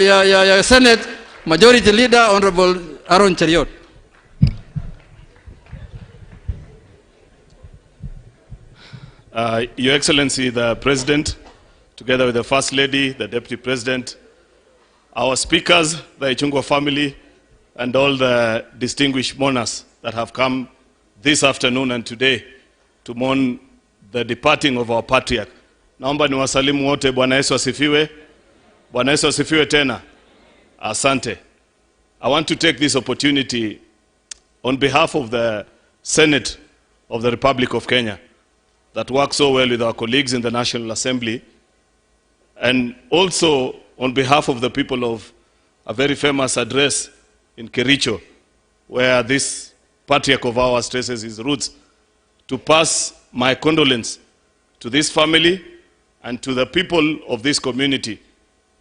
Senate Majority Leader Honorable Aaron Cheruiyot. Your Excellency the President, together with the First Lady, the Deputy President, our speakers, the Ichungwah family, and all the distinguished mourners that have come this afternoon and today to mourn the departing of our patriarch. Naomba niwasalimu wote. Bwana Yesu asifiwe. Bwana Yesu asifiwe tena. Asante. I want to take this opportunity on behalf of the Senate of the Republic of Kenya that works so well with our colleagues in the National Assembly, and also on behalf of the people of a very famous address in Kericho, where this patriarch of ours traces his roots, to pass my condolence to this family and to the people of this community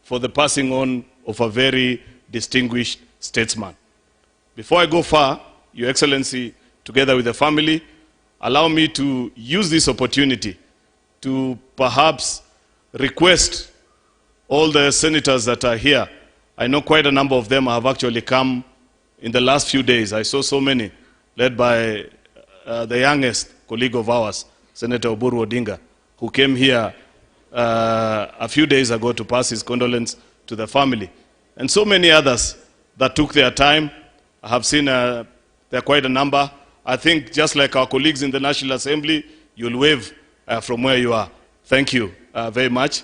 for the passing on of a very distinguished statesman. Before I go far, Your Excellency, together with the family, allow me to use this opportunity to perhaps request all the senators that are here. I know quite a number of them have actually come in the last few days. I saw so many, led by the youngest colleague of ours, Senator Uhuru Odinga, who came here a few days ago to pass his condolence to the family. And so many others that took their time. I have seen there are quite a number. I think just like our colleagues in the National Assembly, you'll wave from where you are. Thank you very much.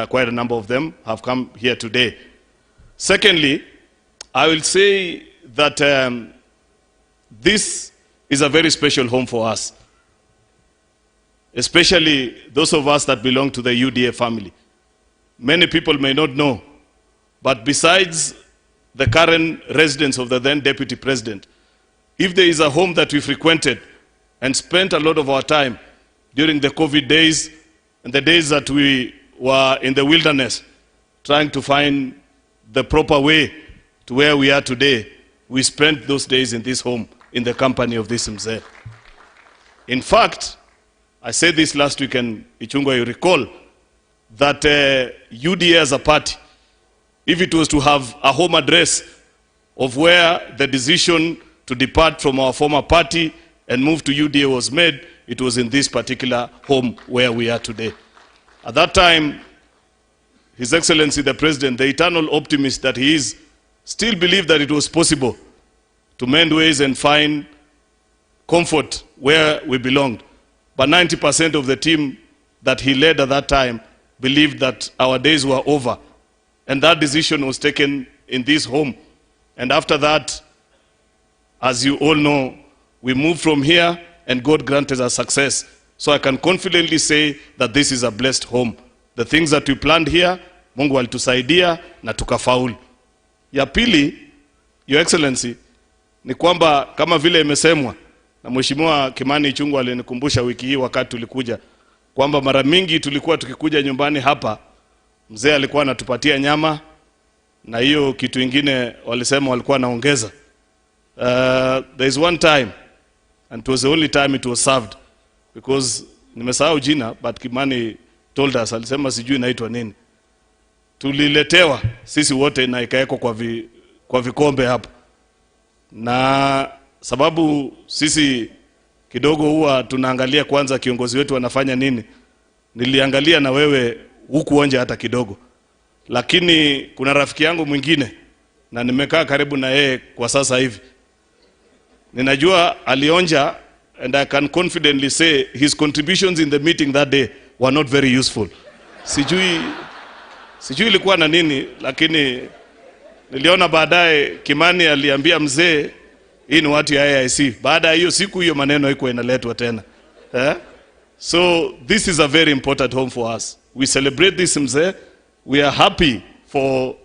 Quite a number of them have come here today. Secondly, I will say that this is a very special home for us, especially those of us that belong to the UDA family. Many people may not know, but besides the current residence of the then Deputy President, if there is a home that we frequented and spent a lot of our time during the COVID days and the days that we were in the wilderness trying to find the proper way to where we are today, we spent those days in this home in the company of this mzee. In fact, I said this last week, and Ichungwah, you recall that UDA as a party, if it was to have a home address of where the decision to depart from our former party and move to UDA was made, it was in this particular home where we are today. At that time, His Excellency the President, the eternal optimist that he is, still believed that it was possible to mend ways and find comfort where we belonged. But 90% of the team that he led at that time believed that our days were over. And that decision was taken in this home. And after that, as you all know, we moved from here and God granted us success. So I can confidently say that this is a blessed home. The things that we planned here, Mungu alitusaidia na tukafaulu. Ya pili, Your Excellency, ni kwamba kama vile imesemwa na Mheshimiwa Kimani Ichungwah alinikumbusha wiki hii wakati tulikuja, kwamba mara mingi tulikuwa tukikuja nyumbani hapa, mzee alikuwa anatupatia nyama na hiyo kitu ingine walisema walikuwa naongeza. There is one time, and it was the only time it was served, because nimesahau jina, but Kimani told us, alisema sijui inaitwa nini. Tuliletewa sisi wote na ikaeko kwa vikombe hapa. Na sababu sisi kidogo huwa tunaangalia kwanza kiongozi wetu anafanya nini, niliangalia na wewe hukuonja hata kidogo. Lakini kuna rafiki yangu mwingine na nimekaa karibu na yeye kwa sasa hivi, ninajua alionja, and I can confidently say his contributions in the meeting that day were not very useful. Sijui ilikuwa na nini, lakini niliona baadaye Kimani aliambia mzee hii ni watu ya AIC. Baada hiyo siku hiyo maneno haikuwa inaletwa tena. So this is a very important home for us. We celebrate this mzee. We are happy for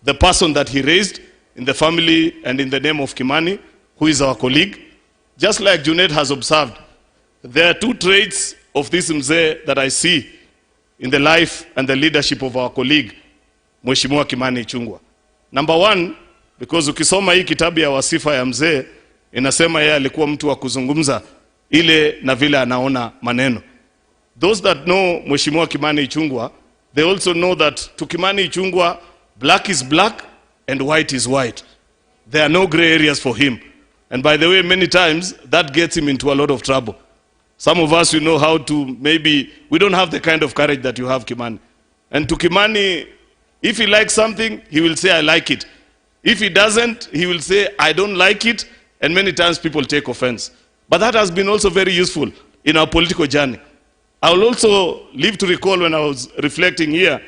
the person that he raised in the family and in the name of Kimani, who is our colleague. Just like Junet has observed, there are two traits of this mzee that I see in the life and the leadership of our colleague, Mheshimiwa Kimani Ichungwah. Number one, because ukisoma hii kitabu ya wasifa ya mzee, inasema yeye alikuwa mtu wa kuzungumza ile na vile anaona maneno. Those that know Mheshimiwa Kimani Ichungwah, they also know that to Kimani Ichungwah, Black is black and white is white. There are no gray areas for him. And by the way, many times that gets him into a lot of trouble. Some of us, we know how to, maybe, we don't have the kind of courage that you have, Kimani. And to Kimani, if he likes something, he will say, I like it. If he doesn't, he will say, I don't like it. And many times people take offense. But that has been also very useful in our political journey. I will also live to recall when I was reflecting here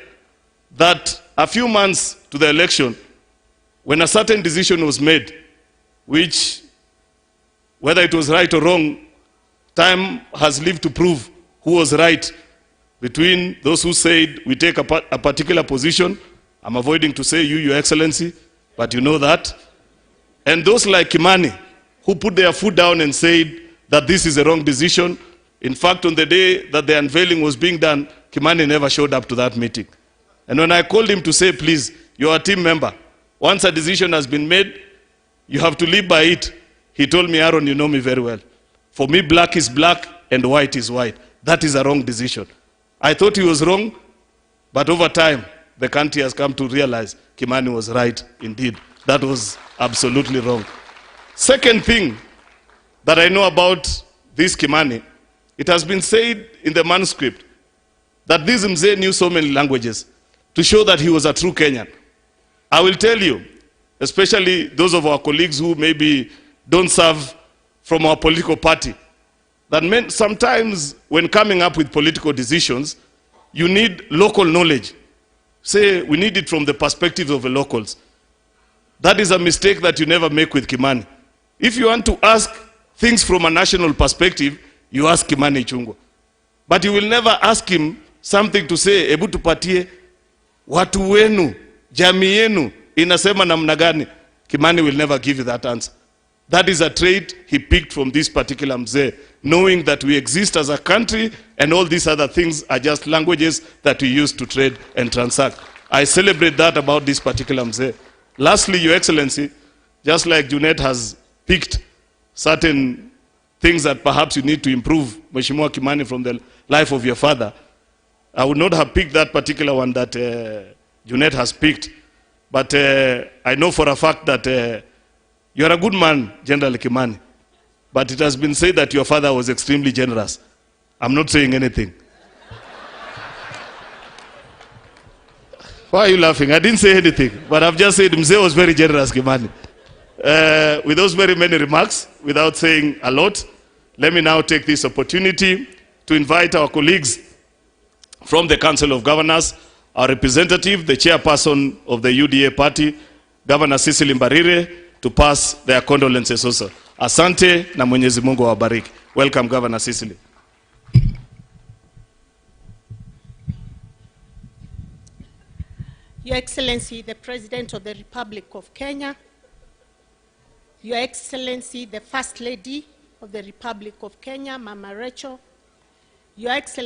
that a few months to the election, when a certain decision was made, which, whether it was right or wrong, time has lived to prove who was right. Between those who said we take a particular position, I'm avoiding to say you, Your Excellency, but you know that, and those like Kimani, who put their foot down and said that this is a wrong decision. In fact, on the day that the unveiling was being done, Kimani never showed up to that meeting. And when I called him to say, please, you're a team member, once a decision has been made, you have to live by it. He told me, Aaron, you know me very well. For me, black is black and white is white. That is a wrong decision. I thought he was wrong, but over time, the country has come to realize Kimani was right indeed. That was absolutely wrong. Second thing that I know about this Kimani, it has been said in the manuscript that this Mzee knew so many languages to show that he was a true Kenyan. I will tell you, especially those of our colleagues who maybe don't serve from our political party, that sometimes when coming up with political decisions, you need local knowledge. Say, we need it from the perspective of the locals. That is a mistake that you never make with Kimani. If you want to ask things from a national perspective, you ask Kimani Ichungwah. But you will never ask him something to say, ebu tupatie, watu wenu, jamii yenu, inasema namna gani. Kimani will never give you that answer. That is a trait he picked from this particular Mzee, knowing that we exist as a country and all these other things are just languages that we use to trade and transact. I celebrate that about this particular Mzee. Lastly, Your Excellency, just like Junet has picked certain things that perhaps you need to improve, Mheshimiwa Kimani, from the life of your father, I would not have picked that particular one that Junet has picked. But I know for a fact that you're a good man, General Kimani. But it has been said that your father was extremely generous. I'm not saying anything. Why are you laughing? I didn't say anything, but I've just said Mzee was very generous, Kimani. With those very many remarks, without saying a lot, let me now take this opportunity to invite our colleagues from the Council of Governors, our representative, the chairperson of the UDA party, Governor Cecily Mbarire, to pass their condolences also. Asante na Mwenyezi Mungu awabariki. Welcome, Governor Cecily. Your Excellency, the President of the Republic of Kenya, Your Excellency, the First Lady of the Republic of Kenya, Mama Rachel, Your Excellency,